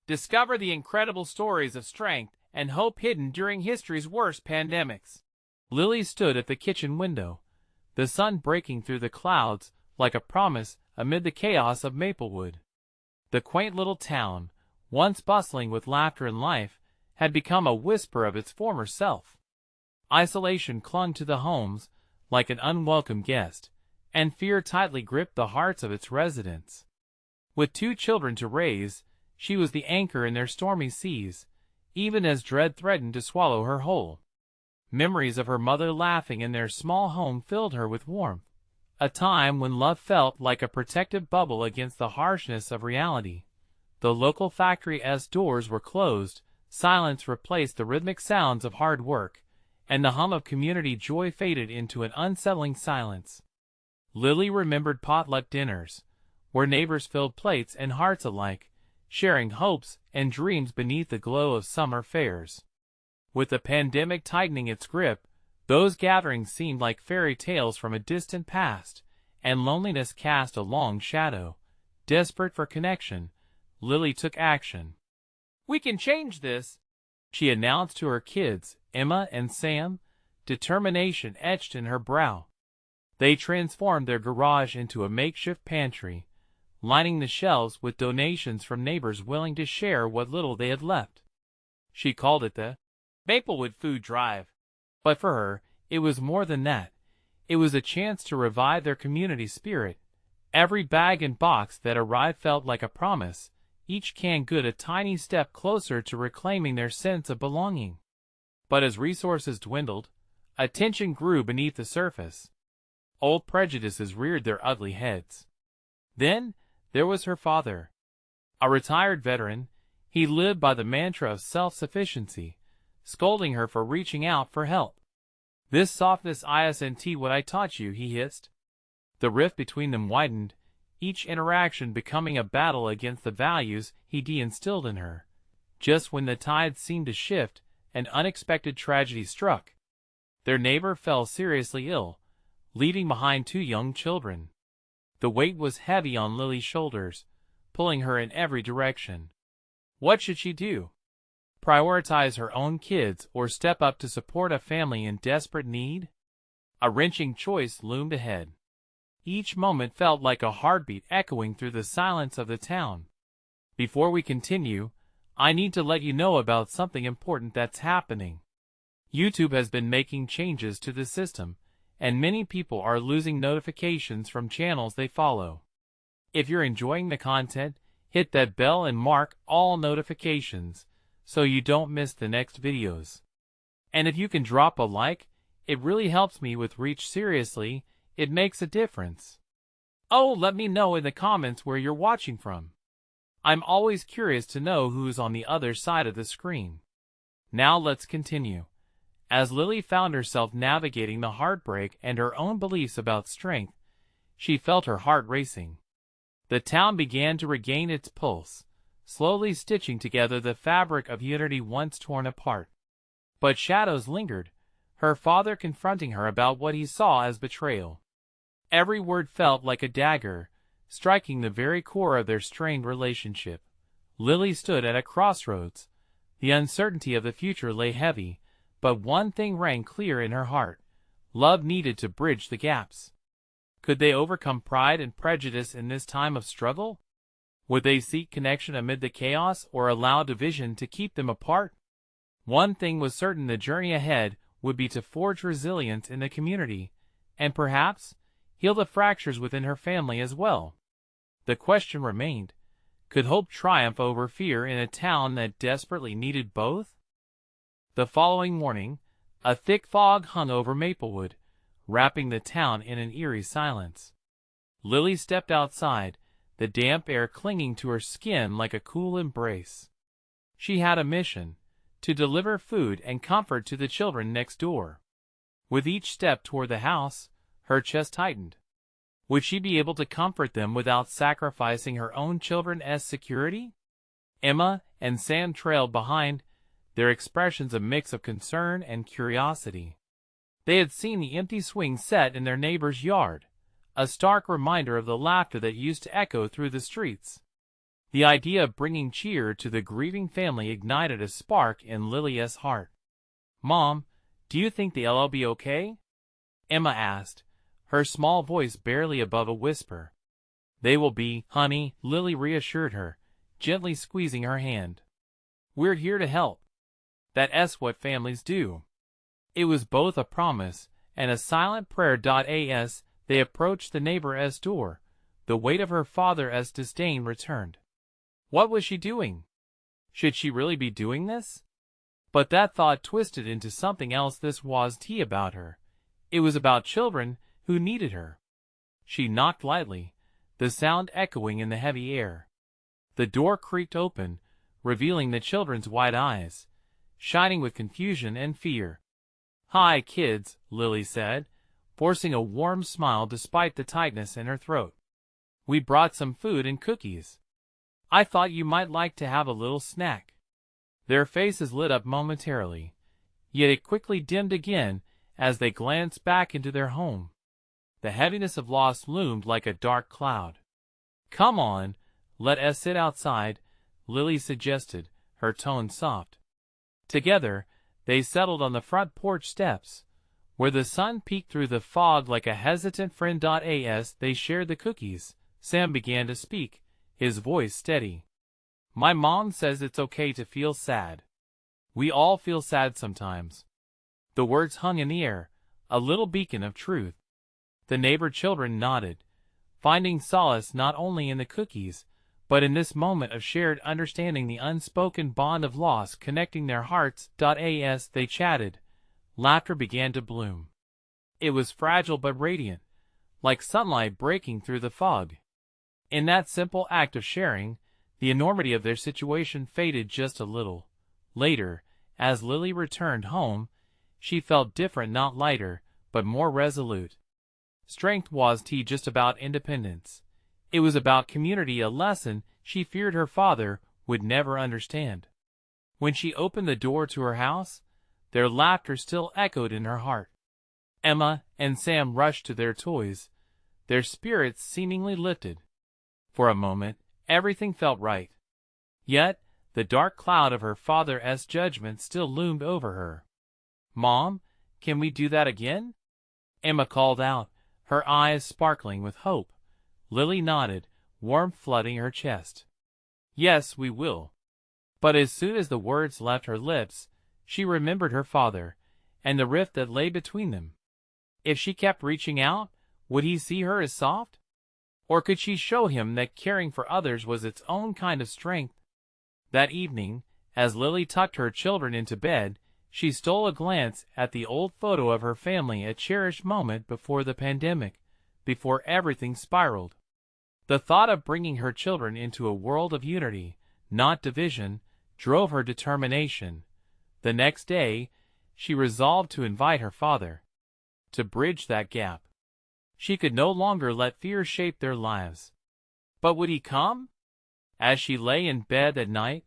Discover the incredible stories of strength and hope hidden during history's worst pandemics. Lily stood at the kitchen window, the sun breaking through the clouds like a promise amid the chaos of Maplewood. The quaint little town, once bustling with laughter and life, had become a whisper of its former self. Isolation clung to the homes like an unwelcome guest, and fear tightly gripped the hearts of its residents. With 2 children to raise, she was the anchor in their stormy seas, even as dread threatened to swallow her whole. Memories of her mother laughing in their small home filled her with warmth, a time when love felt like a protective bubble against the harshness of reality. The local factory's doors were closed, silence replaced the rhythmic sounds of hard work, and the hum of community joy faded into an unsettling silence. Lily remembered potluck dinners, where neighbors filled plates and hearts alike, sharing hopes and dreams beneath the glow of summer fairs. With the pandemic tightening its grip, those gatherings seemed like fairy tales from a distant past, and loneliness cast a long shadow. Desperate for connection, Lily took action. "We can change this," she announced to her kids, Emma and Sam, determination etched in her brow. They transformed their garage into a makeshift pantry, lining the shelves with donations from neighbors willing to share what little they had left. She called it the Maplewood Food Drive. But for her, it was more than that. It was a chance to revive their community spirit. Every bag and box that arrived felt like a promise, each canned good a tiny step closer to reclaiming their sense of belonging. But as resources dwindled, a tension grew beneath the surface. Old prejudices reared their ugly heads. Then there was her father. A retired veteran, he lived by the mantra of self-sufficiency, scolding her for reaching out for help. "This softness isn't what I taught you," he hissed. The rift between them widened, each interaction becoming a battle against the values he de-instilled in her. Just when the tide seemed to shift, an unexpected tragedy struck. Their neighbor fell seriously ill, leaving behind 2 young children. The weight was heavy on Lily's shoulders, pulling her in every direction. What should she do? Prioritize her own kids or step up to support a family in desperate need? A wrenching choice loomed ahead. Each moment felt like a heartbeat echoing through the silence of the town. Before we continue, I need to let you know about something important that's happening. YouTube has been making changes to the system, and many people are losing notifications from channels they follow. If you're enjoying the content, hit that bell and mark all notifications so you don't miss the next videos. And if you can drop a like, it really helps me with reach. Seriously, it makes a difference. Oh, let me know in the comments where you're watching from. I'm always curious to know who's on the other side of the screen. Now let's continue. As Lily found herself navigating the heartbreak and her own beliefs about strength, she felt her heart racing. The town began to regain its pulse, slowly stitching together the fabric of unity once torn apart. But shadows lingered, her father confronting her about what he saw as betrayal. Every word felt like a dagger, striking the very core of their strained relationship. Lily stood at a crossroads. The uncertainty of the future lay heavy, but one thing rang clear in her heart. Love needed to bridge the gaps. Could they overcome pride and prejudice in this time of struggle? Would they seek connection amid the chaos or allow division to keep them apart? One thing was certain: the journey ahead would be to forge resilience in the community, and perhaps heal the fractures within her family as well. The question remained, could hope triumph over fear in a town that desperately needed both? The following morning, a thick fog hung over Maplewood, wrapping the town in an eerie silence. Lily stepped outside, the damp air clinging to her skin like a cool embrace. She had a mission: to deliver food and comfort to the children next door. With each step toward the house, her chest tightened. Would she be able to comfort them without sacrificing her own children's security? Emma and Sam trailed behind, their expressions a mix of concern and curiosity. They had seen the empty swing set in their neighbor's yard, a stark reminder of the laughter that used to echo through the streets. The idea of bringing cheer to the grieving family ignited a spark in Lily's heart. "Mom, do you think they'll be okay?" Emma asked, her small voice barely above a whisper. "They will be, honey," Lily reassured her, gently squeezing her hand. "We're here to help. That's what families do." It was both a promise and a silent prayer. As they approached the neighbor's door, the weight of her father's disdain returned. What was she doing? Should she really be doing this? But that thought twisted into something else. This was tea about her. It was about children who needed her. She knocked lightly, the sound echoing in the heavy air. The door creaked open, revealing the children's wide eyes, shining with confusion and fear. "Hi, kids," Lily said, forcing a warm smile despite the tightness in her throat. "We brought some food and cookies. I thought you might like to have a little snack." Their faces lit up momentarily, yet it quickly dimmed again as they glanced back into their home. The heaviness of loss loomed like a dark cloud. "Come on, let us sit outside," Lily suggested, her tone soft. Together, they settled on the front porch steps, where the sun peeked through the fog like a hesitant friend. As they shared the cookies, Sam began to speak, his voice steady. "My mom says it's okay to feel sad. We all feel sad sometimes." The words hung in the air, a little beacon of truth. The neighbor children nodded, finding solace not only in the cookies, but in this moment of shared understanding, the unspoken bond of loss connecting their hearts. As they chatted, laughter began to bloom. It was fragile but radiant, like sunlight breaking through the fog. In that simple act of sharing, the enormity of their situation faded just a little. Later, as Lily returned home, she felt different, not lighter, but more resolute. Strength wasn't just about independence. It was about community, a lesson she feared her father would never understand. When she opened the door to her house, their laughter still echoed in her heart. Emma and Sam rushed to their toys, their spirits seemingly lifted. For a moment, everything felt right. Yet, the dark cloud of her father's judgment still loomed over her. "Mom, can we do that again?" Emma called out, her eyes sparkling with hope. Lily nodded, warmth flooding her chest. "Yes, we will." But as soon as the words left her lips, she remembered her father, and the rift that lay between them. If she kept reaching out, would he see her as soft? Or could she show him that caring for others was its own kind of strength? That evening, as Lily tucked her children into bed, she stole a glance at the old photo of her family, a cherished moment before the pandemic, before everything spiraled. The thought of bringing her children into a world of unity, not division, drove her determination. The next day, she resolved to invite her father. To bridge that gap. She could no longer let fear shape their lives. But would he come? As she lay in bed at night,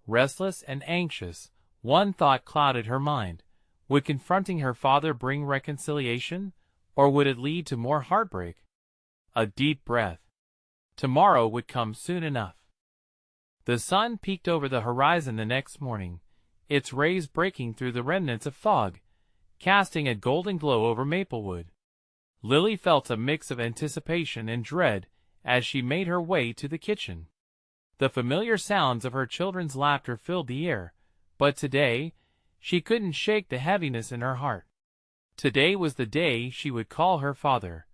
restless and anxious, one thought clouded her mind. Would confronting her father bring reconciliation, or would it lead to more heartbreak? A deep breath. Tomorrow would come soon enough. The sun peeked over the horizon the next morning, its rays breaking through the remnants of fog, casting a golden glow over Maplewood. Lily felt a mix of anticipation and dread as she made her way to the kitchen. The familiar sounds of her children's laughter filled the air, but today, she couldn't shake the heaviness in her heart. Today was the day she would call her father.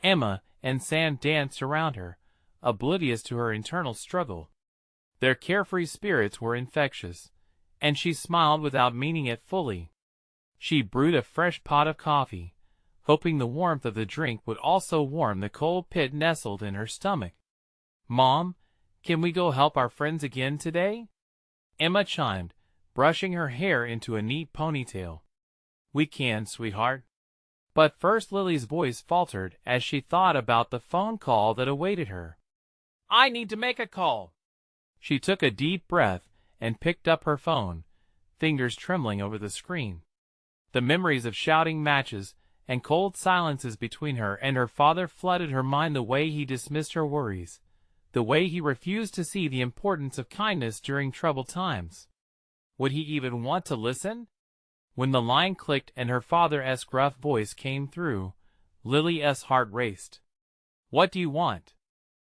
Emma and Sam danced around her, oblivious to her internal struggle. Their carefree spirits were infectious, and she smiled without meaning it fully. She brewed a fresh pot of coffee, hoping the warmth of the drink would also warm the cold pit nestled in her stomach. "Mom, can we go help our friends again today?" Emma chimed, brushing her hair into a neat ponytail. "We can, sweetheart." But first, Lily's voice faltered as she thought about the phone call that awaited her. "I need to make a call." She took a deep breath and picked up her phone, fingers trembling over the screen. The memories of shouting matches and cold silences between her and her father flooded her mind, the way he dismissed her worries, the way he refused to see the importance of kindness during troubled times. Would he even want to listen? When the line clicked and her father's gruff voice came through, Lily's heart raced. "What do you want?"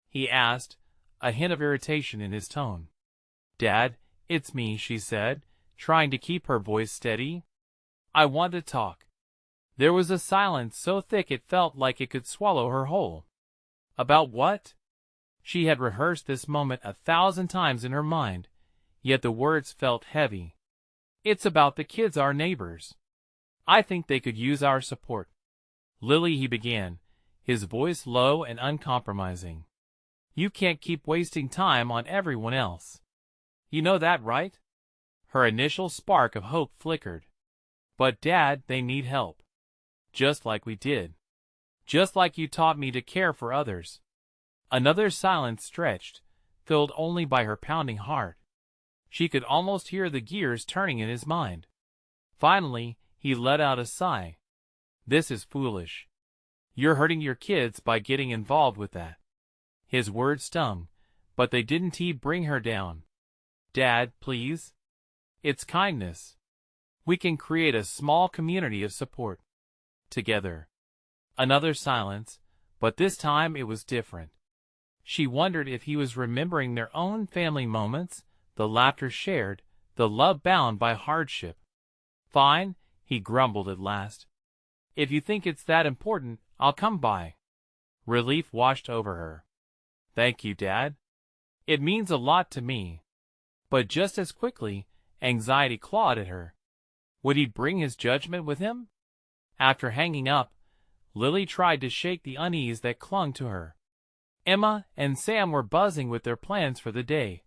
he asked, a hint of irritation in his tone. "Dad, it's me," she said, trying to keep her voice steady. "I want to talk." There was a silence so thick it felt like it could swallow her whole. About what? She had rehearsed this moment 1,000 times in her mind, yet the words felt heavy. "It's about the kids, our neighbors. I think they could use our support." "Lily," he began, his voice low and uncompromising. "You can't keep wasting time on everyone else. You know that, right?" Her initial spark of hope flickered. "But Dad, they need help. Just like we did. Just like you taught me to care for others." Another silence stretched, filled only by her pounding heart. She could almost hear the gears turning in his mind. Finally, he let out a sigh. "This is foolish. You're hurting your kids by getting involved with that." His words stung, but they didn't bring her down. "Dad, please. It's kindness. We can create a small community of support. Together." Another silence, but this time it was different. She wondered if he was remembering their own family moments, the laughter shared, the love bound by hardship. "Fine," he grumbled at last. "If you think it's that important, I'll come by." Relief washed over her. "Thank you, Dad. It means a lot to me." But just as quickly, anxiety clawed at her. Would he bring his judgment with him? After hanging up, Lily tried to shake the unease that clung to her. Emma and Sam were buzzing with their plans for the day,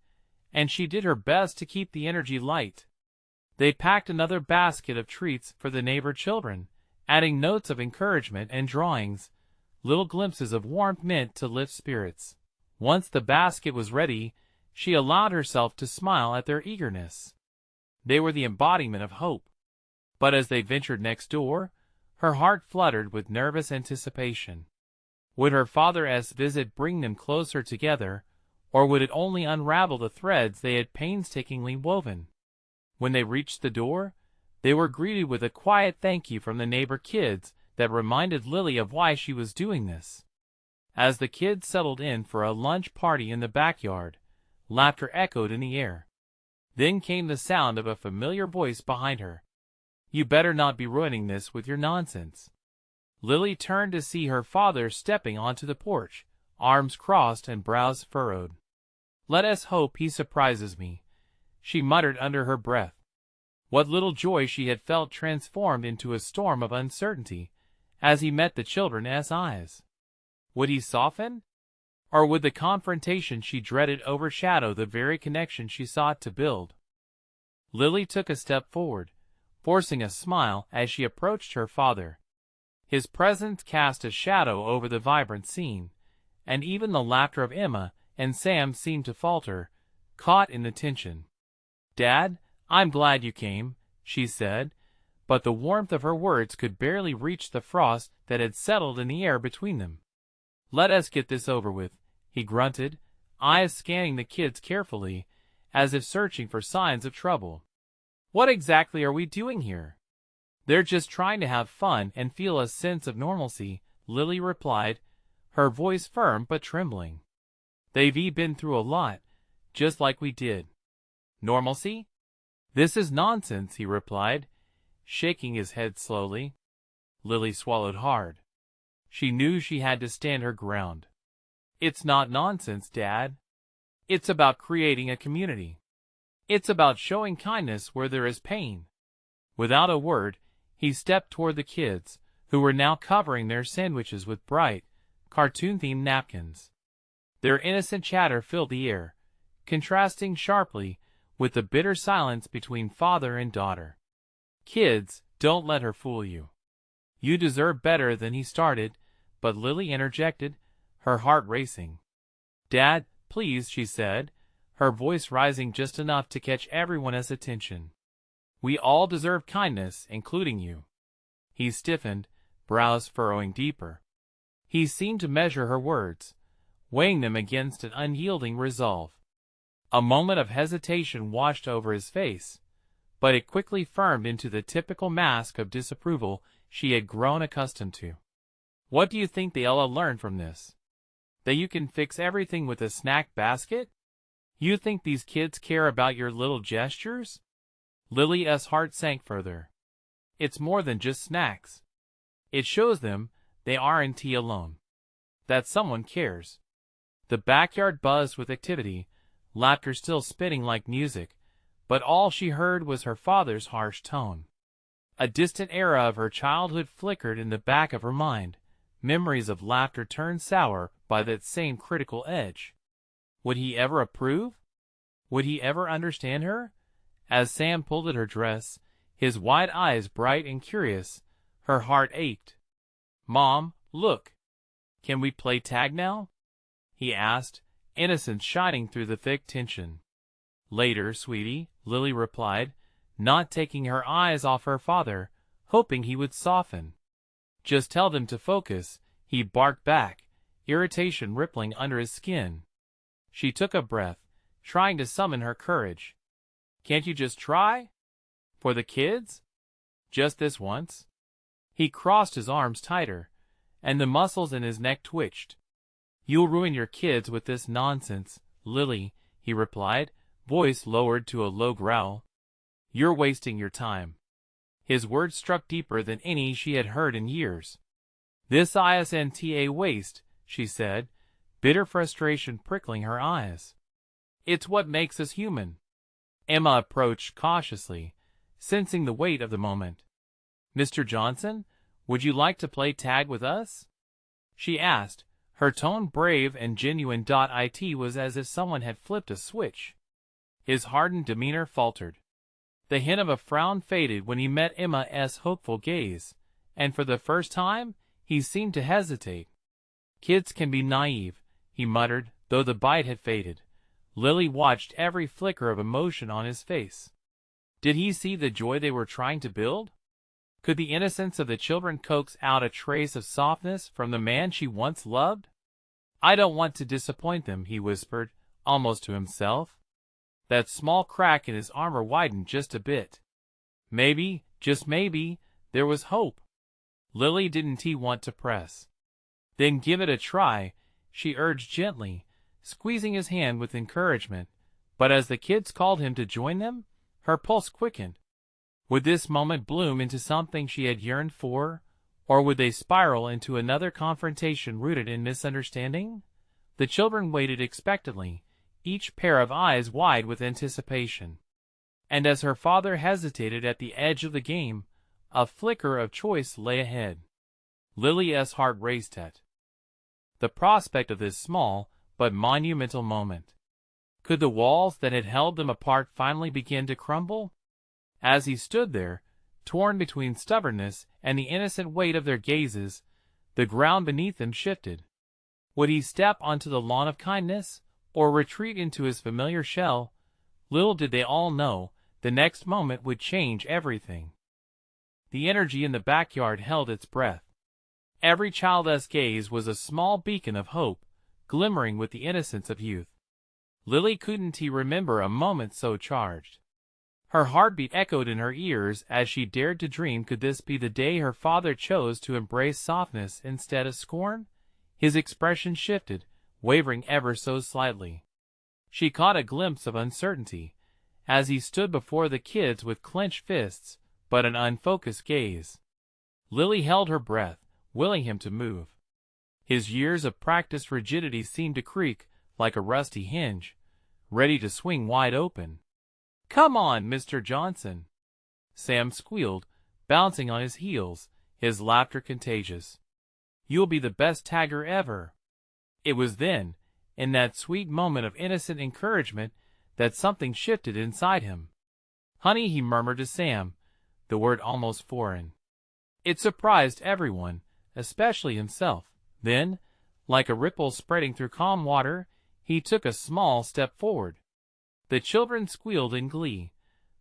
and she did her best to keep the energy light. They packed another basket of treats for the neighbor children, adding notes of encouragement and drawings, little glimpses of warmth meant to lift spirits. Once the basket was ready, she allowed herself to smile at their eagerness. They were the embodiment of hope. But as they ventured next door, her heart fluttered with nervous anticipation. Would her father's visit bring them closer together, or would it only unravel the threads they had painstakingly woven? When they reached the door, they were greeted with a quiet thank you from the neighbor kids that reminded Lily of why she was doing this. As the kids settled in for a lunch party in the backyard, laughter echoed in the air. Then came the sound of a familiar voice behind her. "You better not be ruining this with your nonsense." Lily turned to see her father stepping onto the porch, arms crossed and brows furrowed. "Let us hope he surprises me," she muttered under her breath. What little joy she had felt transformed into a storm of uncertainty as he met the children's eyes. Would he soften? Or would the confrontation she dreaded overshadow the very connection she sought to build? Lily took a step forward, forcing a smile as she approached her father. His presence cast a shadow over the vibrant scene, and even the laughter of Emma and Sam seemed to falter, caught in the tension. "Dad, I'm glad you came," she said, but the warmth of her words could barely reach the frost that had settled in the air between them. "Let us get this over with," he grunted, eyes scanning the kids carefully, as if searching for signs of trouble. "What exactly are we doing here?" "They're just trying to have fun and feel a sense of normalcy," Lily replied, her voice firm but trembling. "They've been through a lot, just like we did." "Normalcy? This is nonsense," he replied, shaking his head slowly. Lily swallowed hard. She knew she had to stand her ground. "It's not nonsense, Dad. It's about creating a community. It's about showing kindness where there is pain." Without a word, he stepped toward the kids, who were now covering their sandwiches with bright, cartoon-themed napkins. Their innocent chatter filled the air, contrasting sharply with the bitter silence between father and daughter. "Kids, don't let her fool you. You deserve better than," he started, but Lily interjected, her heart racing. "Dad, please," she said, her voice rising just enough to catch everyone's attention. "We all deserve kindness, including you." He stiffened, brows furrowing deeper. He seemed to measure her words, weighing them against an unyielding resolve. A moment of hesitation washed over his face, but it quickly firmed into the typical mask of disapproval she had grown accustomed to. "What do you think they'll learn from this? That you can fix everything with a snack basket? You think these kids care about your little gestures?" Lily's heart sank further. "It's more than just snacks. It shows them they aren't alone. That someone cares." The backyard buzzed with activity, laughter still spitting like music, but all she heard was her father's harsh tone. A distant era of her childhood flickered in the back of her mind, memories of laughter turned sour by that same critical edge. Would he ever approve? Would he ever understand her? As Sam pulled at her dress, his wide eyes bright and curious, her heart ached. "Mom, look. Can we play tag now?" he asked, innocence shining through the thick tension. "Later, sweetie," Lily replied, not taking her eyes off her father, hoping he would soften. "Just tell them to focus," he barked back, irritation rippling under his skin. She took a breath, trying to summon her courage. "Can't you just try? For the kids? Just this once?" He crossed his arms tighter, and the muscles in his neck twitched. "You'll ruin your kids with this nonsense, Lily," he replied, voice lowered to a low growl. "You're wasting your time." His words struck deeper than any she had heard in years. "This isn't a waste," she said, bitter frustration prickling her eyes. "It's what makes us human." Emma approached cautiously, sensing the weight of the moment. "Mr. Johnson, would you like to play tag with us?" she asked, her tone brave and genuine. It was as if someone had flipped a switch. His hardened demeanor faltered. The hint of a frown faded when he met Emma's hopeful gaze, and for the first time, he seemed to hesitate. "Kids can be naive," he muttered, though the bite had faded. Lily watched every flicker of emotion on his face. Did he see the joy they were trying to build? Could the innocence of the children coax out a trace of softness from the man she once loved? "I don't want to disappoint them," he whispered, almost to himself. That small crack in his armor widened just a bit. Maybe, just maybe, there was hope. Lily didn't want to press. "Then give it a try," she urged gently, squeezing his hand with encouragement, but as the kids called him to join them, her pulse quickened. Would this moment bloom into something she had yearned for, or would they spiral into another confrontation rooted in misunderstanding? The children waited expectantly, each pair of eyes wide with anticipation. And as her father hesitated at the edge of the game, a flicker of choice lay ahead. Lily's heart raced at the prospect of this small but monumental moment. Could the walls that had held them apart finally begin to crumble? As he stood there, torn between stubbornness and the innocent weight of their gazes, the ground beneath him shifted. Would he step onto the lawn of kindness, or retreat into his familiar shell? Little did they all know, the next moment would change everything. The energy in the backyard held its breath. Every child's gaze was a small beacon of hope, glimmering with the innocence of youth. Lily couldn't remember a moment so charged. Her heartbeat echoed in her ears as she dared to dream. Could this be the day her father chose to embrace softness instead of scorn? His expression shifted, wavering ever so slightly. She caught a glimpse of uncertainty, as he stood before the kids with clenched fists, but an unfocused gaze. Lily held her breath, willing him to move. His years of practiced rigidity seemed to creak like a rusty hinge, ready to swing wide open. "Come on, Mr. Johnson," Sam squealed, bouncing on his heels, his laughter contagious. "You'll be the best tagger ever." It was then, in that sweet moment of innocent encouragement, that something shifted inside him. "Honey," he murmured to Sam, the word almost foreign. It surprised everyone, especially himself. Then, like a ripple spreading through calm water, he took a small step forward. The children squealed in glee,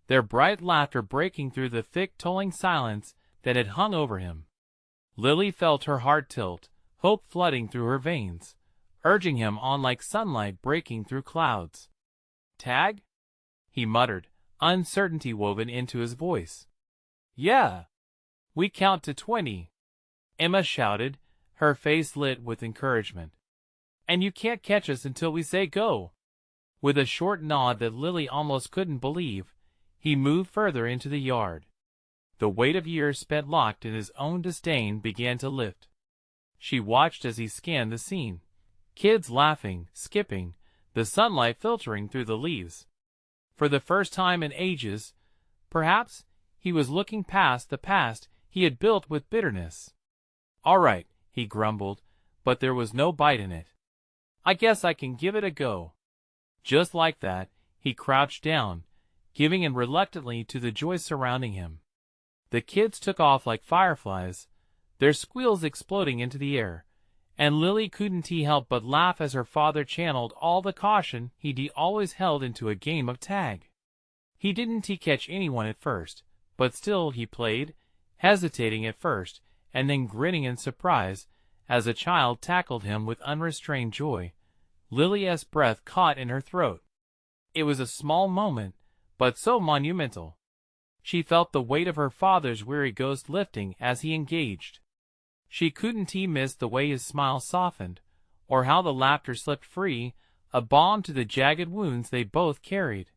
their bright laughter breaking through the thick tolling silence that had hung over him. Lily felt her heart tilt, hope flooding through her veins. urging him on like sunlight breaking through clouds. "Tag?" he muttered, uncertainty woven into his voice. "Yeah. We count to 20. Emma shouted, her face lit with encouragement. "And you can't catch us until we say go." With a short nod that Lily almost couldn't believe, he moved further into the yard. The weight of years spent locked in his own disdain began to lift. She watched as he scanned the scene. Kids laughing, skipping, the sunlight filtering through the leaves. For the first time in ages, perhaps, he was looking past the past he had built with bitterness. "All right," he grumbled, but there was no bite in it. "I guess I can give it a go." Just like that, he crouched down, giving in reluctantly to the joy surrounding him. The kids took off like fireflies, their squeals exploding into the air, and Lily couldn't help but laugh as her father channeled all the caution he'd always held into a game of tag. He didn't catch anyone at first, but still he played, hesitating at first, and then grinning in surprise, as a child tackled him with unrestrained joy. Lily's breath caught in her throat. It was a small moment, but so monumental. She felt the weight of her father's weary ghost lifting as he engaged. She couldn't miss the way his smile softened, or how the laughter slipped free, a balm to the jagged wounds they both carried.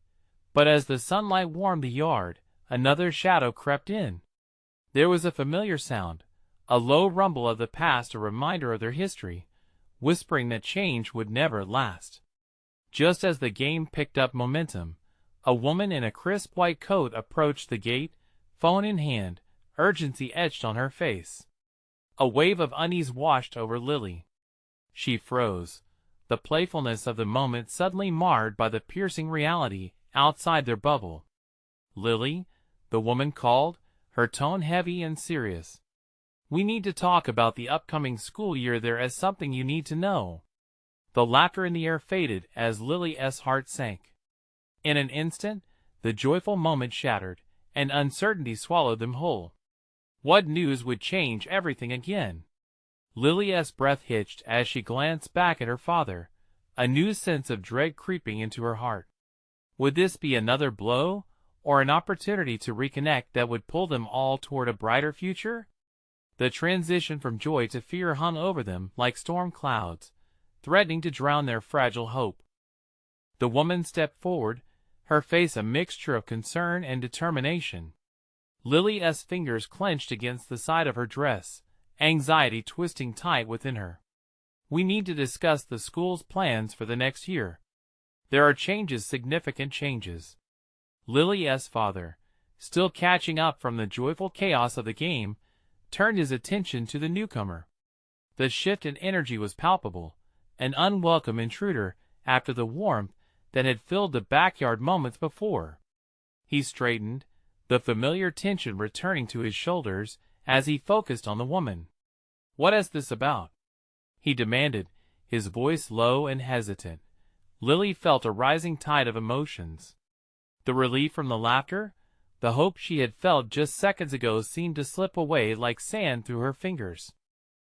But as the sunlight warmed the yard, another shadow crept in. There was a familiar sound, a low rumble of the past, a reminder of their history, whispering that change would never last. Just as the game picked up momentum, a woman in a crisp white coat approached the gate, phone in hand, urgency etched on her face. A wave of unease washed over Lily. She froze, the playfulness of the moment suddenly marred by the piercing reality outside their bubble. "Lily," the woman called, her tone heavy and serious. "We need to talk about the upcoming school year. There is something you need to know." The laughter in the air faded as Lily's heart sank. In an instant, the joyful moment shattered, and uncertainty swallowed them whole. What news would change everything again? Lily's breath hitched as she glanced back at her father, a new sense of dread creeping into her heart. Would this be another blow, or an opportunity to reconnect that would pull them all toward a brighter future? The transition from joy to fear hung over them like storm clouds, threatening to drown their fragile hope. The woman stepped forward, her face a mixture of concern and determination. Lily's fingers clenched against the side of her dress, anxiety twisting tight within her. "We need to discuss the school's plans for the next year. There are changes, significant changes." Lily's father, still catching up from the joyful chaos of the game, turned his attention to the newcomer. The shift in energy was palpable, an unwelcome intruder after the warmth that had filled the backyard moments before. He straightened, the familiar tension returning to his shoulders as he focused on the woman. "What is this about?" he demanded, his voice low and hesitant. Lily felt a rising tide of emotions. The relief from the laughter, the hope she had felt just seconds ago seemed to slip away like sand through her fingers.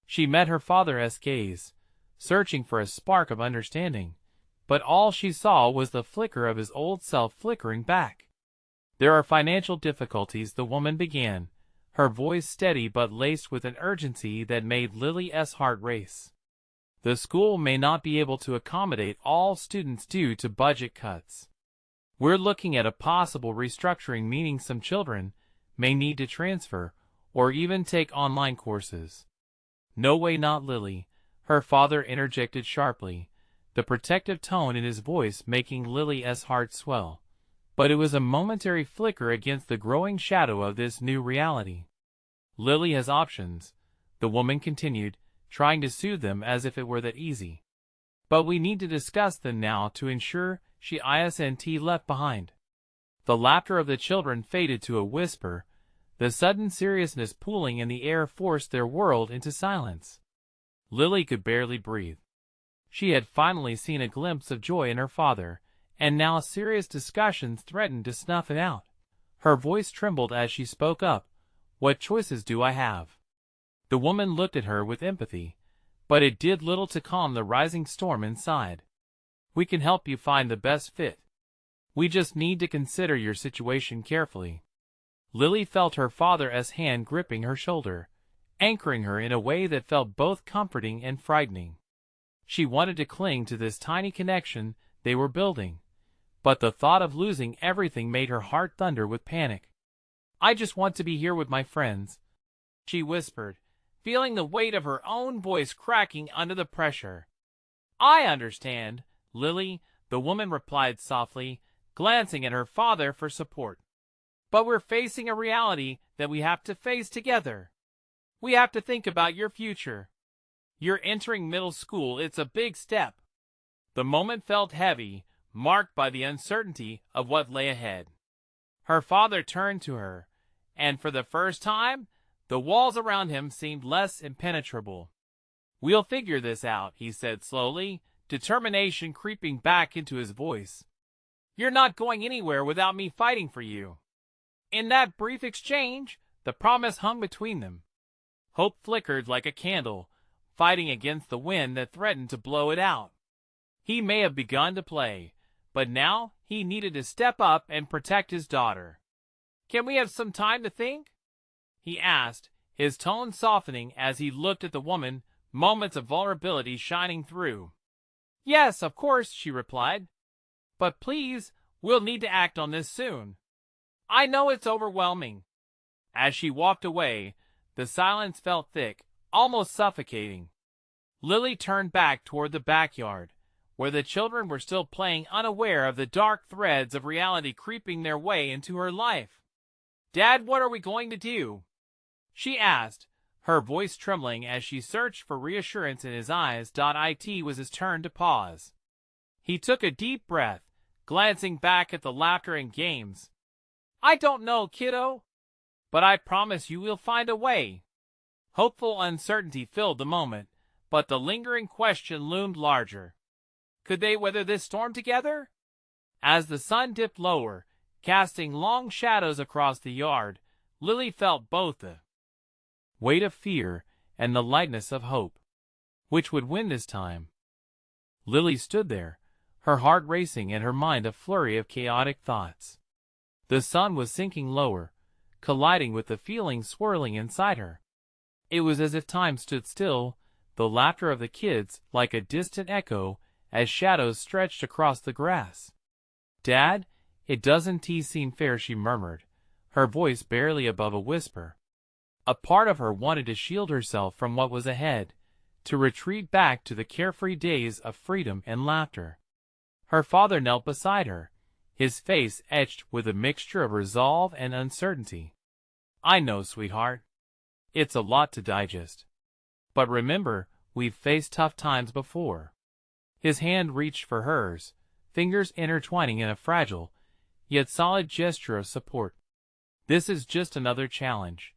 She met her father's gaze, searching for a spark of understanding, but all she saw was the flicker of his old self flickering back. "There are financial difficulties," the woman began, her voice steady but laced with an urgency that made Lily's heart race. "The school may not be able to accommodate all students due to budget cuts. We're looking at a possible restructuring, meaning some children may need to transfer or even take online courses." "No way, not Lily," her father interjected sharply, the protective tone in his voice making Lily's heart swell. But it was a momentary flicker against the growing shadow of this new reality. "Lily has options," the woman continued, trying to soothe them as if it were that easy. "But we need to discuss them now to ensure she isn't left behind." The laughter of the children faded to a whisper, the sudden seriousness pooling in the air forced their world into silence. Lily could barely breathe. She had finally seen a glimpse of joy in her father, and now serious discussions threatened to snuff it out. Her voice trembled as she spoke up. "What choices do I have?" The woman looked at her with empathy, but it did little to calm the rising storm inside. We can help you find the best fit. We just need to consider your situation carefully. Lily felt her father's hand gripping her shoulder, anchoring her in a way that felt both comforting and frightening. She wanted to cling to this tiny connection they were building, but the thought of losing everything made her heart thunder with panic. "I just want to be here with my friends," she whispered, feeling the weight of her own voice cracking under the pressure. "I understand, Lily," the woman replied softly, glancing at her father for support. "But we're facing a reality that we have to face together. We have to think about your future. You're entering middle school. It's a big step." The moment felt heavy, marked by the uncertainty of what lay ahead. Her father turned to her, and for the first time, the walls around him seemed less impenetrable. "We'll figure this out," he said slowly, determination creeping back into his voice. "You're not going anywhere without me fighting for you." In that brief exchange, the promise hung between them. Hope flickered like a candle, fighting against the wind that threatened to blow it out. He may have begun to play, but now he needed to step up and protect his daughter. "Can we have some time to think?" he asked, his tone softening as he looked at the woman, moments of vulnerability shining through. "Yes, of course," she replied. "But please, we'll need to act on this soon. I know it's overwhelming." As she walked away, the silence felt thick, almost suffocating. Lily turned back toward the backyard, where the children were still playing, unaware of the dark threads of reality creeping their way into her life. "Dad, what are we going to do?" she asked, her voice trembling as she searched for reassurance in his eyes. It was his turn to pause. He took a deep breath, glancing back at the laughter and games. "I don't know, kiddo. But I promise you we'll find a way." Hopeful uncertainty filled the moment, but the lingering question loomed larger. Could they weather this storm together? As the sun dipped lower, casting long shadows across the yard, Lily felt both the weight of fear and the lightness of hope. Which would win this time? Lily stood there, her heart racing and her mind a flurry of chaotic thoughts. The sun was sinking lower, colliding with the feelings swirling inside her. It was as if time stood still, the laughter of the kids like a distant echo as shadows stretched across the grass. "Dad, it doesn't seem fair," she murmured, her voice barely above a whisper. A part of her wanted to shield herself from what was ahead, to retreat back to the carefree days of freedom and laughter. Her father knelt beside her, his face etched with a mixture of resolve and uncertainty. "I know, sweetheart. It's a lot to digest. But remember, we've faced tough times before." His hand reached for hers, fingers intertwining in a fragile, yet solid gesture of support. "This is just another challenge.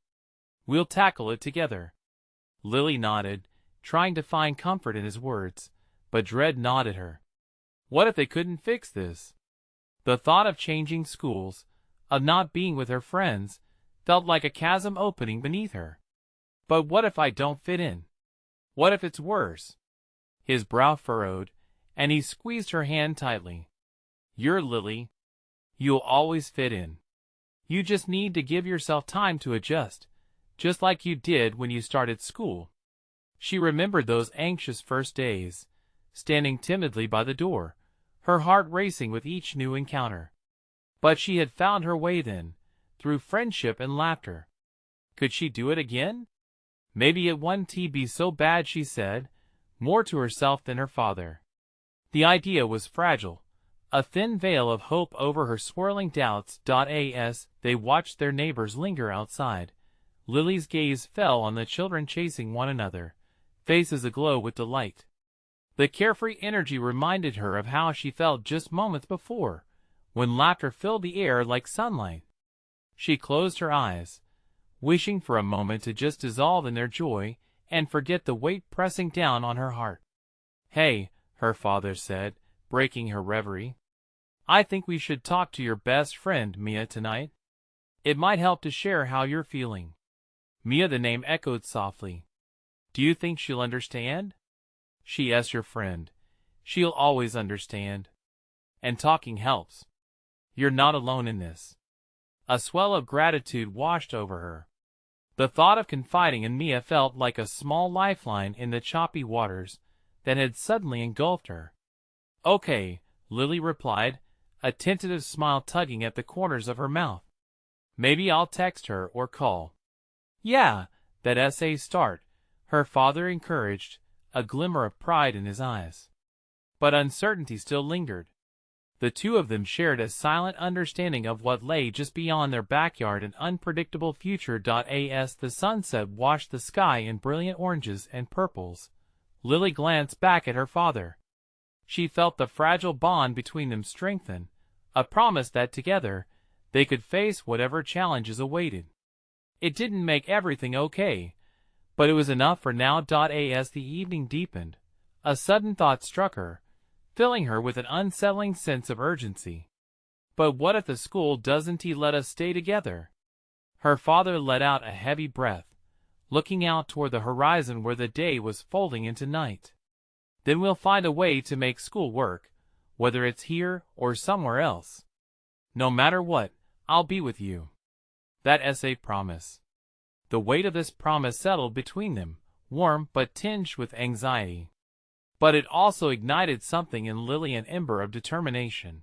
We'll tackle it together." Lily nodded, trying to find comfort in his words, but dread gnawed at her. What if they couldn't fix this? The thought of changing schools, of not being with her friends, felt like a chasm opening beneath her. But what if I don't fit in? What if it's worse? His brow furrowed, and he squeezed her hand tightly. "You're Lily. You'll always fit in. You just need to give yourself time to adjust, just like you did when you started school." She remembered those anxious first days, standing timidly by the door, her heart racing with each new encounter. But she had found her way then, through friendship and laughter. Could she do it again? Maybe it wouldn't be so bad, she said, more to herself than her father. The idea was fragile, a thin veil of hope over her swirling doubts. As they watched their neighbors linger outside, Lily's gaze fell on the children chasing one another, faces aglow with delight. The carefree energy reminded her of how she felt just moments before, when laughter filled the air like sunlight. She closed her eyes, wishing for a moment to just dissolve in their joy and forget the weight pressing down on her heart. "Hey," her father said, breaking her reverie. "I think we should talk to your best friend, Mia, tonight. It might help to share how you're feeling." Mia, the name echoed softly. "Do you think she'll understand?" She's your friend. She'll always understand. And talking helps. You're not alone in this. A swell of gratitude washed over her. The thought of confiding in Mia felt like a small lifeline in the choppy waters that had suddenly engulfed her. Okay, Lily replied, a tentative smile tugging at the corners of her mouth. Maybe I'll text her or call. Yeah, that essay start, her father encouraged, a glimmer of pride in his eyes. But uncertainty still lingered. The two of them shared a silent understanding of what lay just beyond their backyard, an unpredictable future. As the sunset washed the sky in brilliant oranges and purples, Lily glanced back at her father. She felt the fragile bond between them strengthen, a promise that together they could face whatever challenges awaited. It didn't make everything okay, but it was enough for now. As the evening deepened, a sudden thought struck her, filling her with an unsettling sense of urgency. But what if the school doesn't let us stay together? Her father let out a heavy breath, looking out toward the horizon where the day was folding into night. Then we'll find a way to make school work, whether it's here or somewhere else. No matter what, I'll be with you. That essay promise. The weight of this promise settled between them, warm but tinged with anxiety. But it also ignited something in Lily, an ember of determination.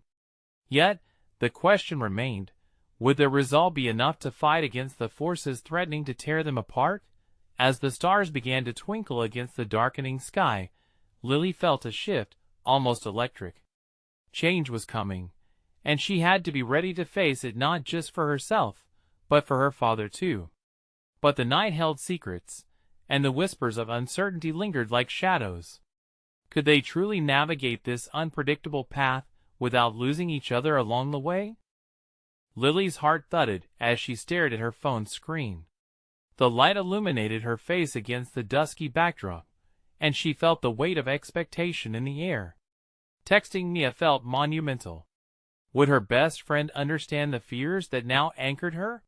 Yet, the question remained, would their resolve be enough to fight against the forces threatening to tear them apart? As the stars began to twinkle against the darkening sky, Lily felt a shift, almost electric. Change was coming, and she had to be ready to face it, not just for herself, but for her father too. But the night held secrets, and the whispers of uncertainty lingered like shadows. Could they truly navigate this unpredictable path without losing each other along the way? Lily's heart thudded as she stared at her phone's screen. The light illuminated her face against the dusky backdrop, and she felt the weight of expectation in the air. Texting Mia felt monumental. Would her best friend understand the fears that now anchored her?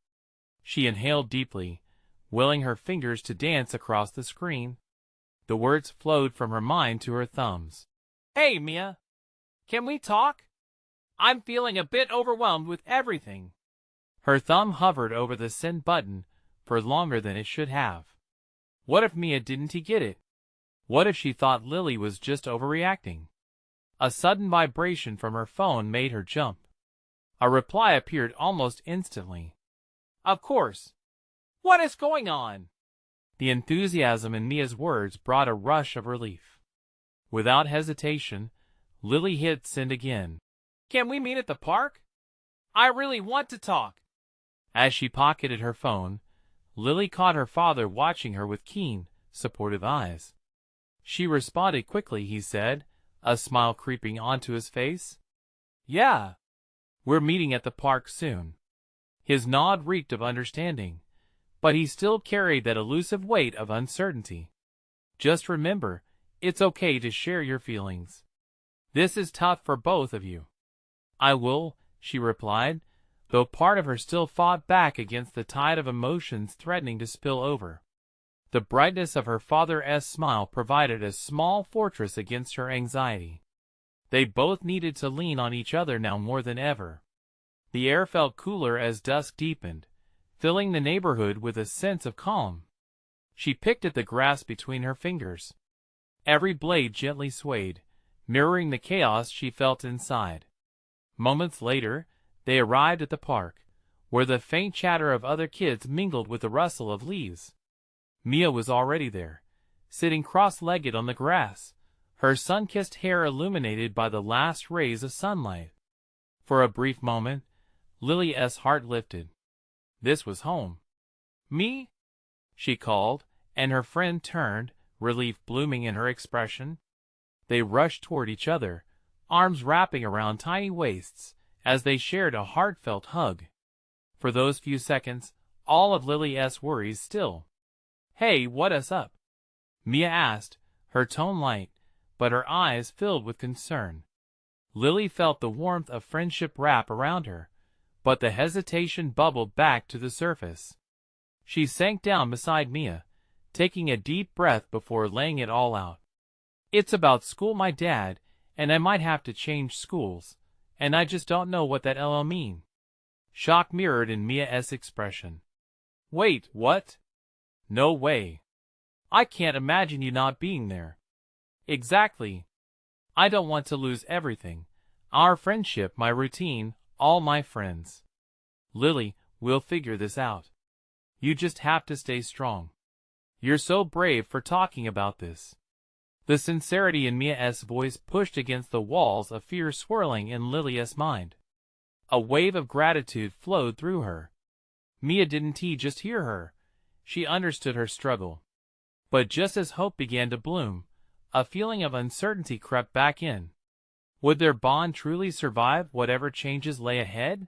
She inhaled deeply, willing her fingers to dance across the screen. The words flowed from her mind to her thumbs. Hey, Mia. Can we talk? I'm feeling a bit overwhelmed with everything. Her thumb hovered over the send button for longer than it should have. What if Mia didn't get it? What if she thought Lily was just overreacting? A sudden vibration from her phone made her jump. A reply appeared almost instantly. Of course. What is going on? The enthusiasm in Mia's words brought a rush of relief. Without hesitation, Lily hit send again. Can we meet at the park? I really want to talk. As she pocketed her phone, Lily caught her father watching her with keen, supportive eyes. She responded quickly, he said, a smile creeping onto his face. Yeah. We're meeting at the park soon. His nod reeked of understanding, but he still carried that elusive weight of uncertainty. Just remember, it's okay to share your feelings. This is tough for both of you. I will, she replied, though part of her still fought back against the tide of emotions threatening to spill over. The brightness of her father's smile provided a small fortress against her anxiety. They both needed to lean on each other now more than ever. The air felt cooler as dusk deepened, filling the neighborhood with a sense of calm. She picked at the grass between her fingers. Every blade gently swayed, mirroring the chaos she felt inside. Moments later, they arrived at the park, where the faint chatter of other kids mingled with the rustle of leaves. Mia was already there, sitting cross-legged on the grass, her sun-kissed hair illuminated by the last rays of sunlight. For a brief moment, Lily's heart lifted. This was home. Me? She called, and her friend turned, relief blooming in her expression. They rushed toward each other, arms wrapping around tiny waists, as they shared a heartfelt hug. For those few seconds, all of Lily's worries still. Hey, what's up? Mia asked, her tone light, but her eyes filled with concern. Lily felt the warmth of friendship wrap around her, but the hesitation bubbled back to the surface. She sank down beside Mia, taking a deep breath before laying it all out. It's about school, my dad, and I might have to change schools, and I just don't know what that LL mean. Shock mirrored in Mia's expression. Wait, what? No way. I can't imagine you not being there. Exactly. I don't want to lose everything. Our friendship, my routine, all my friends. Lily, we'll figure this out. You just have to stay strong. You're so brave for talking about this. The sincerity in Mia's voice pushed against the walls of fear swirling in Lily's mind. A wave of gratitude flowed through her. Mia didn't just hear her. She understood her struggle. But just as hope began to bloom, a feeling of uncertainty crept back in. Would their bond truly survive whatever changes lay ahead?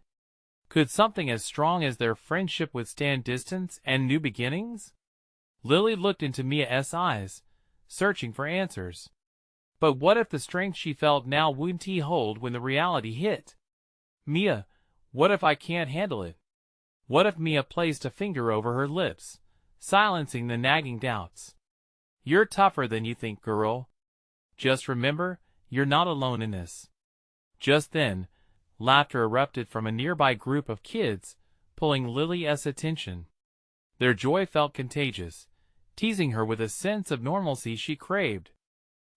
Could something as strong as their friendship withstand distance and new beginnings? Lily looked into Mia's eyes, searching for answers. But what if the strength she felt now wouldn't hold when the reality hit? Mia, what if I can't handle it? What if Mia placed a finger over her lips, silencing the nagging doubts? You're tougher than you think, girl. Just remember, you're not alone in this. Just then, laughter erupted from a nearby group of kids, pulling Lily's attention. Their joy felt contagious, teasing her with a sense of normalcy she craved.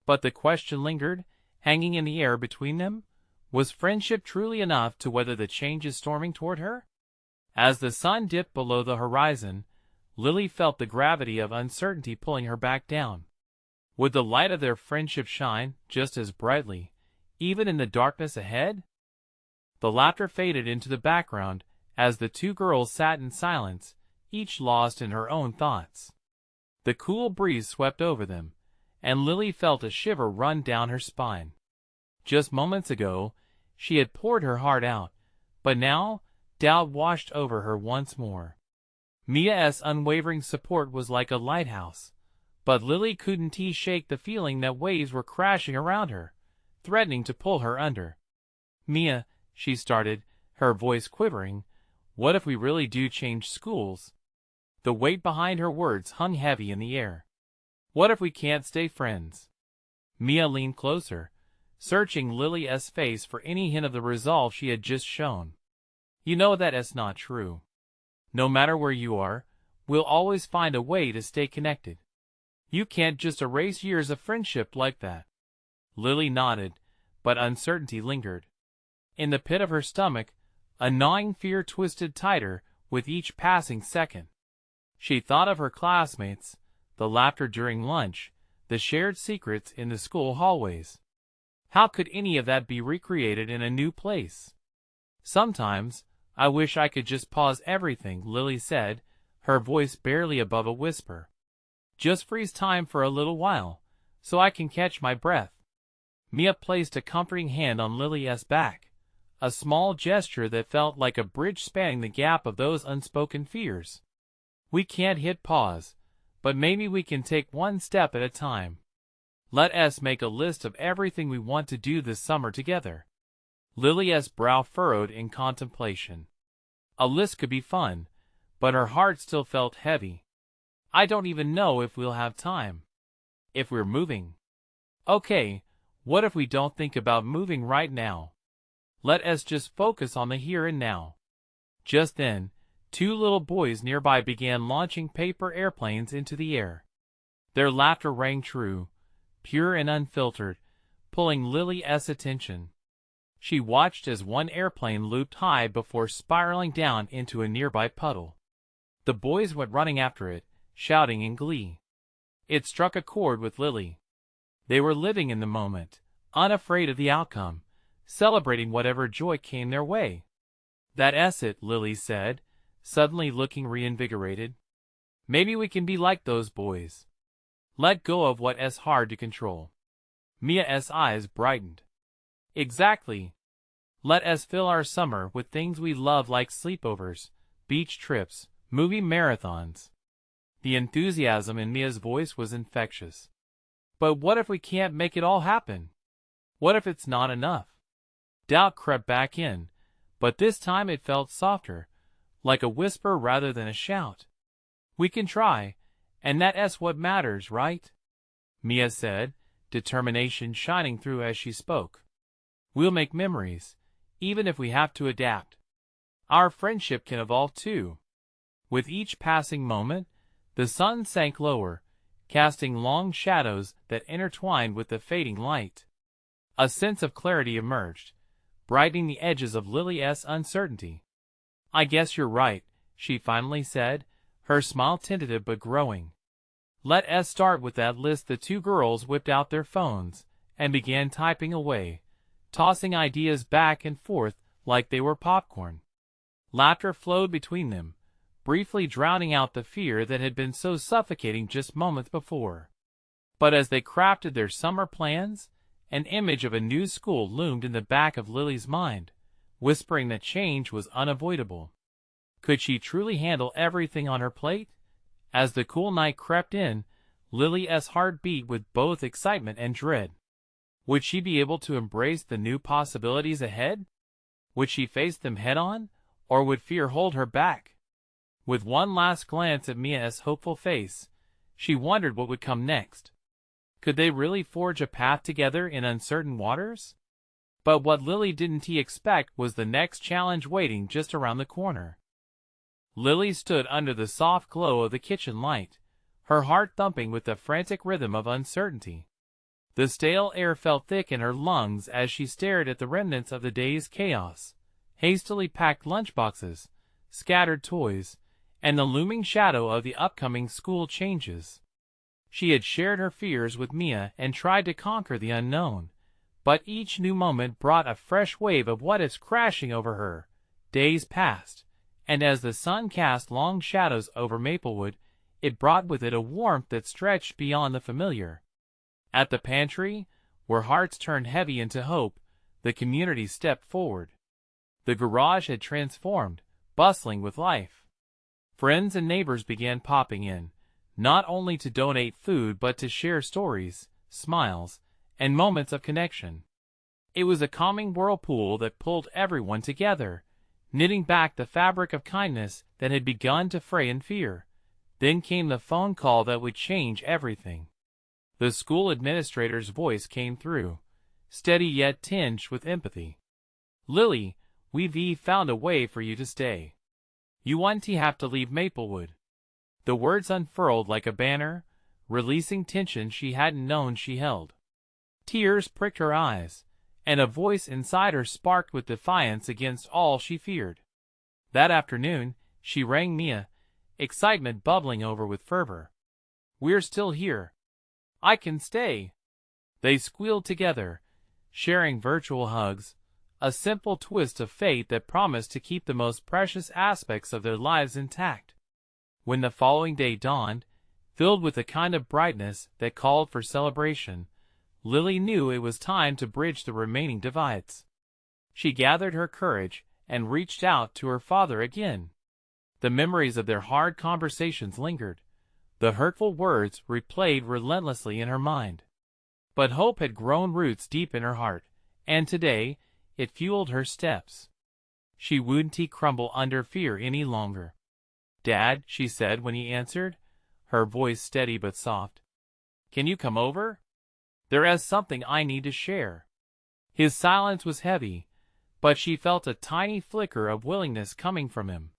But the question lingered, hanging in the air between them. Was friendship truly enough to weather the changes storming toward her? As the sun dipped below the horizon, Lily felt the gravity of uncertainty pulling her back down. Would the light of their friendship shine just as brightly, even in the darkness ahead? The laughter faded into the background as the two girls sat in silence, each lost in her own thoughts. The cool breeze swept over them, and Lily felt a shiver run down her spine. Just moments ago, she had poured her heart out, but now, doubt washed over her once more. Mia's unwavering support was like a lighthouse, but Lily couldn't shake the feeling that waves were crashing around her, threatening to pull her under. Mia, she started, her voice quivering, what if we really do change schools? The weight behind her words hung heavy in the air. What if we can't stay friends? Mia leaned closer, searching Lily's face for any hint of the resolve she had just shown. You know that's not true. No matter where you are, we'll always find a way to stay connected. You can't just erase years of friendship like that. Lily nodded, but uncertainty lingered. In the pit of her stomach, a gnawing fear twisted tighter with each passing second. She thought of her classmates, the laughter during lunch, the shared secrets in the school hallways. How could any of that be recreated in a new place? Sometimes, I wish I could just pause everything, Lily said, her voice barely above a whisper. Just freeze time for a little while, so I can catch my breath. Mia placed a comforting hand on Lily's back, a small gesture that felt like a bridge spanning the gap of those unspoken fears. We can't hit pause, but maybe we can take one step at a time. Let us make a list of everything we want to do this summer together. Lily's brow furrowed in contemplation. A list could be fun, but her heart still felt heavy. I don't even know if we'll have time. If we're moving. Okay, what if we don't think about moving right now? Let us just focus on the here and now. Just then, two little boys nearby began launching paper airplanes into the air. Their laughter rang true, pure and unfiltered, pulling Lily's attention. She watched as one airplane looped high before spiraling down into a nearby puddle. The boys went running after it, shouting in glee. It struck a chord with Lily. They were living in the moment, unafraid of the outcome, celebrating whatever joy came their way. That's it, Lily said, suddenly looking reinvigorated. Maybe we can be like those boys. Let go of what's hard to control. Mia's eyes brightened. Exactly. Let us fill our summer with things we love like sleepovers, beach trips, movie marathons. The enthusiasm in Mia's voice was infectious. But what if we can't make it all happen? What if it's not enough? Doubt crept back in, but this time it felt softer, like a whisper rather than a shout. We can try, and that's what matters, right? Mia said, determination shining through as she spoke. "We'll make memories, even if we have to adapt. Our friendship can evolve too." With each passing moment, the sun sank lower, casting long shadows that intertwined with the fading light. A sense of clarity emerged, brightening the edges of Lily's uncertainty. "I guess you're right," she finally said, her smile tentative but growing. "Let us start with that list." The two girls whipped out their phones and began typing away, tossing ideas back and forth like they were popcorn. Laughter flowed between them, briefly drowning out the fear that had been so suffocating just moments before. But as they crafted their summer plans, an image of a new school loomed in the back of Lily's mind, whispering that change was unavoidable. Could she truly handle everything on her plate? As the cool night crept in, Lily's heart beat with both excitement and dread. Would she be able to embrace the new possibilities ahead? Would she face them head-on, or would fear hold her back? With one last glance at Mia's hopeful face, she wondered what would come next. Could they really forge a path together in uncertain waters? But what Lily didn't expect was the next challenge waiting just around the corner. Lily stood under the soft glow of the kitchen light, her heart thumping with the frantic rhythm of uncertainty. The stale air felt thick in her lungs as she stared at the remnants of the day's chaos, hastily packed lunchboxes, scattered toys, and the looming shadow of the upcoming school changes. She had shared her fears with Mia and tried to conquer the unknown, but each new moment brought a fresh wave of what-ifs crashing over her. Days passed, and as the sun cast long shadows over Maplewood, it brought with it a warmth that stretched beyond the familiar. At the pantry, where hearts turned heavy into hope, the community stepped forward. The garage had transformed, bustling with life. Friends and neighbors began popping in, not only to donate food but to share stories, smiles, and moments of connection. It was a calming whirlpool that pulled everyone together, knitting back the fabric of kindness that had begun to fray in fear. Then came the phone call that would change everything. The school administrator's voice came through, steady yet tinged with empathy. "Lily, we've found a way for you to stay. You won't have to leave Maplewood." The words unfurled like a banner, releasing tension she hadn't known she held. Tears pricked her eyes, and a voice inside her sparked with defiance against all she feared. That afternoon, she rang Mia, excitement bubbling over with fervor. "We're still here. I can stay." They squealed together, sharing virtual hugs, a simple twist of fate that promised to keep the most precious aspects of their lives intact. When the following day dawned, filled with a kind of brightness that called for celebration, Lily knew it was time to bridge the remaining divides. She gathered her courage and reached out to her father again. The memories of their hard conversations lingered, the hurtful words replayed relentlessly in her mind. But hope had grown roots deep in her heart, and today, it fueled her steps. She wouldn't crumble under fear any longer. "Dad," she said when he answered, her voice steady but soft. "Can you come over? There is something I need to share." His silence was heavy, but she felt a tiny flicker of willingness coming from him.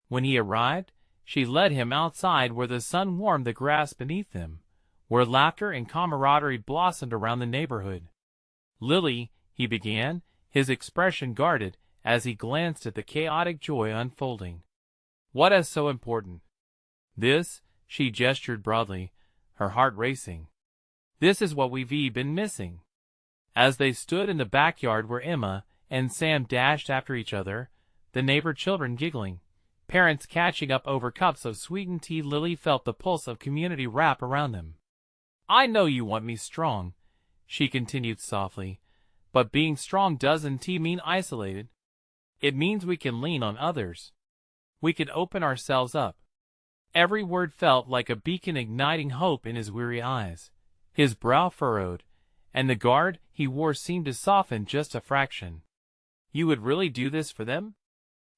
When he arrived, she led him outside where the sun warmed the grass beneath them, where laughter and camaraderie blossomed around the neighborhood. "Lily," he began, his expression guarded as he glanced at the chaotic joy unfolding. "What is so important?" "This," she gestured broadly, her heart racing. "This is what we've been missing." As they stood in the backyard where Emma and Sam dashed after each other, the neighbor children giggling, parents catching up over cups of sweetened tea, Lily felt the pulse of community wrap around them. "I know you want me strong," she continued softly, "but being strong doesn't mean isolated. It means we can lean on others. We can open ourselves up." Every word felt like a beacon igniting hope in his weary eyes. His brow furrowed, and the guard he wore seemed to soften just a fraction. "You would really do this for them?"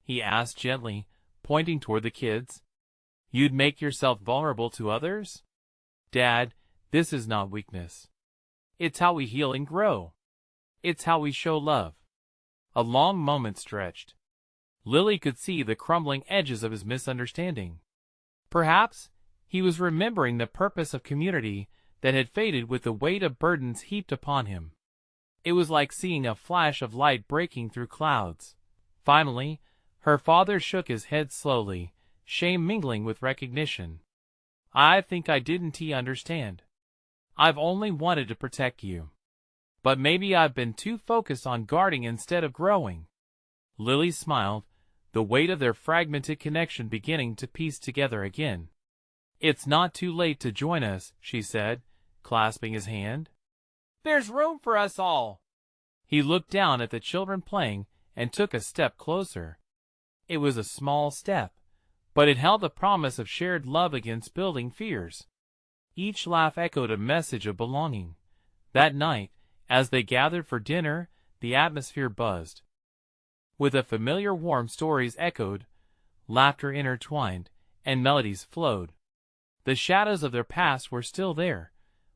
he asked gently, pointing toward the kids. "You'd make yourself vulnerable to others?" "Dad, this is not weakness. It's how we heal and grow. It's how we show love. A long moment stretched. Lily could see the crumbling edges of his misunderstanding. Perhaps he was remembering the purpose of community that had faded with the weight of burdens heaped upon him. It was like seeing a flash of light breaking through clouds. Finally, her father shook his head slowly, shame mingling with recognition. I think I didn't understand. I've only wanted to protect you. But maybe I've been too focused on guarding instead of growing. Lily smiled, the weight of their fragmented connection beginning to piece together again. It's not too late to join us, she said, clasping his hand. There's room for us all. He looked down at the children playing and took a step closer. It was a small step, but it held the promise of shared love against building fears. Each laugh echoed a message of belonging. That night, as they gathered for dinner, the atmosphere buzzed. With the familiar warm stories echoed, laughter intertwined, and melodies flowed. The shadows of their past were still there,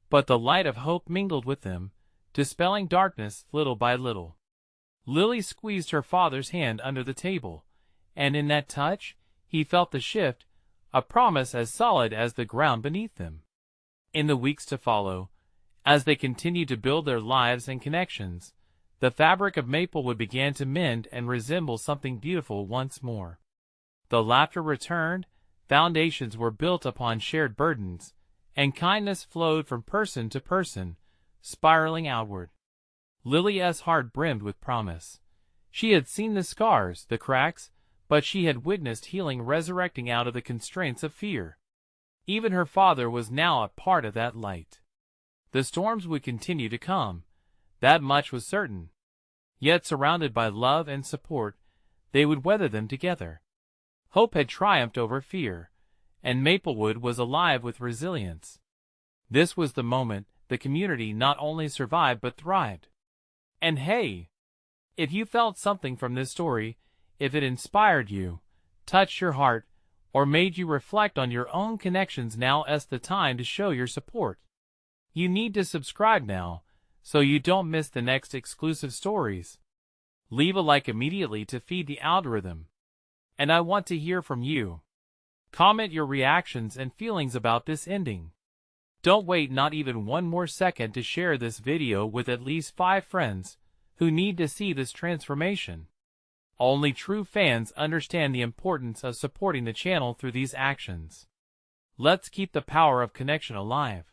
but the light of hope mingled with them, dispelling darkness little by little. Lily squeezed her father's hand under the table, and in that touch, he felt the shift, a promise as solid as the ground beneath them. In the weeks to follow, as they continued to build their lives and connections, the fabric of Maplewood began to mend and resemble something beautiful once more. The laughter returned, foundations were built upon shared burdens, and kindness flowed from person to person, spiraling outward. Lily's heart brimmed with promise. She had seen the scars, the cracks, but she had witnessed healing resurrecting out of the constraints of fear. Even her father was now a part of that light. The storms would continue to come, that much was certain. Yet surrounded by love and support, they would weather them together. Hope had triumphed over fear, and Maplewood was alive with resilience. This was the moment the community not only survived but thrived. And hey, if you felt something from this story, if it inspired you, touched your heart, or made you reflect on your own connections, now is the time to show your support. You need to subscribe now, so you don't miss the next exclusive stories. Leave a like immediately to feed the algorithm. And I want to hear from you. Comment your reactions and feelings about this ending. Don't wait not even one more second to share this video with at least 5 friends who need to see this transformation. Only true fans understand the importance of supporting the channel through these actions. Let's keep the power of connection alive.